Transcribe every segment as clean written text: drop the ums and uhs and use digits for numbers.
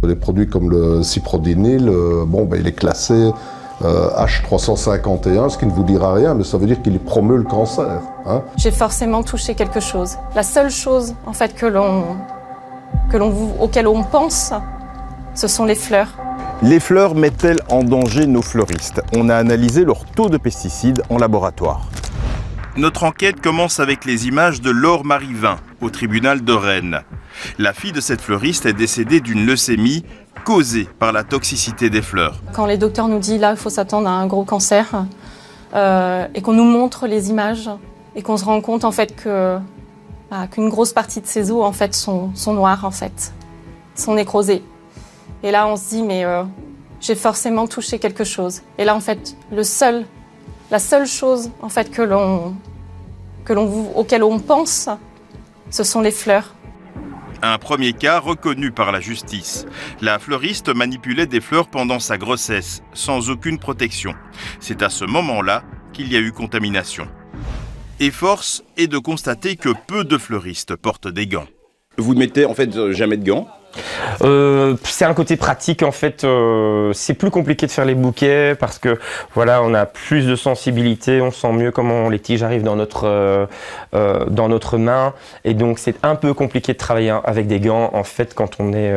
Des produits comme le cyprodinyl, il est classé H351, ce qui ne vous dira rien, mais ça veut dire qu'il promeut le cancer. Hein. J'ai forcément touché quelque chose. La seule chose, en fait, auquel on pense, ce sont les fleurs. Les fleurs mettent-elles en danger nos fleuristes? On a analysé leur taux de pesticides en laboratoire. Notre enquête commence avec les images de Laure Marivin, au tribunal de Rennes. La fille de cette fleuriste est décédée d'une leucémie causée par la toxicité des fleurs. Quand les docteurs nous disent là, il faut s'attendre à un gros cancer, et qu'on nous montre les images, et qu'on se rend compte en fait qu'une grosse partie de ces os en fait sont noires en fait, sont nécrosées. Et là on se dit mais j'ai forcément touché quelque chose. Et là en fait la seule chose en fait auquel on pense, ce sont les fleurs. Un premier cas reconnu par la justice. La fleuriste manipulait des fleurs pendant sa grossesse, sans aucune protection. C'est à ce moment-là qu'il y a eu contamination. Et force est de constater que peu de fleuristes portent des gants. Vous ne mettez en fait jamais de gants? C'est un côté pratique en fait, c'est plus compliqué de faire les bouquets parce que voilà, on a plus de sensibilité, on sent mieux comment les tiges arrivent dans notre main et donc c'est un peu compliqué de travailler avec des gants en fait quand on est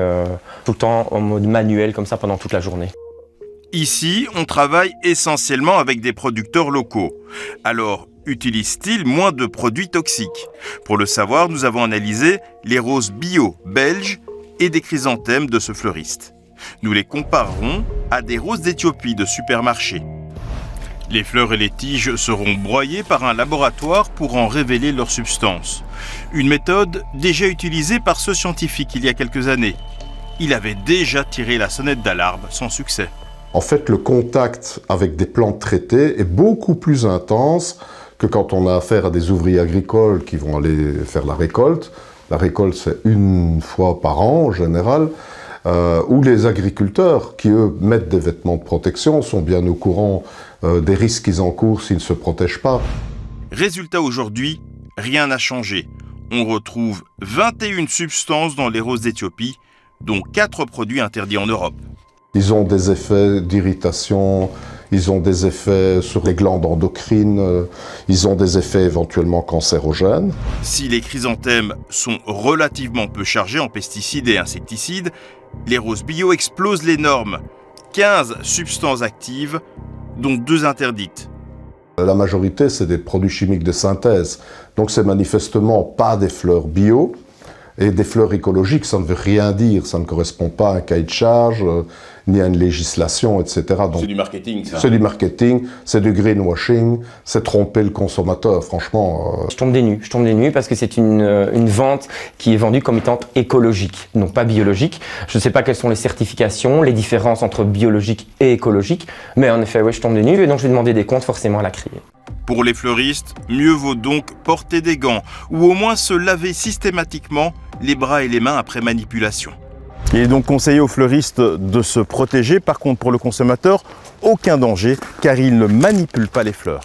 tout le temps en mode manuel comme ça pendant toute la journée. Ici, on travaille essentiellement avec des producteurs locaux. Alors, utilisent-ils moins de produits toxiques? Pour le savoir, nous avons analysé les roses bio belges et des chrysanthèmes de ce fleuriste. Nous les comparerons à des roses d'Éthiopie de supermarché. Les fleurs et les tiges seront broyées par un laboratoire pour en révéler leur substance. Une méthode déjà utilisée par ce scientifique il y a quelques années. Il avait déjà tiré la sonnette d'alarme sans succès. En fait, le contact avec des plantes traitées est beaucoup plus intense que quand on a affaire à des ouvriers agricoles qui vont aller faire la récolte. La récolte, c'est une fois par an en général, ou les agriculteurs qui, eux, mettent des vêtements de protection, sont bien au courant des risques qu'ils encourent s'ils ne se protègent pas. Résultat aujourd'hui, rien n'a changé. On retrouve 21 substances dans les roses d'Éthiopie, dont 4 produits interdits en Europe. Ils ont des effets d'irritation, ils ont des effets sur les glandes endocrines, ils ont des effets éventuellement cancérogènes. Si les chrysanthèmes sont relativement peu chargés en pesticides et insecticides, les roses bio explosent les normes. 15 substances actives, dont 2 interdites. La majorité, c'est des produits chimiques de synthèse. Donc c'est manifestement pas des fleurs bio. Et des fleurs écologiques, ça ne veut rien dire, ça ne correspond pas à un cahier de charge, ni à une législation, etc. C'est du marketing, ça. C'est du marketing, c'est du greenwashing, c'est tromper le consommateur, franchement. Je tombe des nues parce que c'est une vente qui est vendue comme étant écologique, non pas biologique. Je ne sais pas quelles sont les certifications, les différences entre biologique et écologique, mais en effet, ouais, je tombe des nues et donc je vais demander des comptes forcément à la criée. Pour les fleuristes, mieux vaut donc porter des gants ou au moins se laver systématiquement les bras et les mains après manipulation. Il est donc conseillé aux fleuristes de se protéger. Par contre, pour le consommateur, aucun danger car il ne manipule pas les fleurs.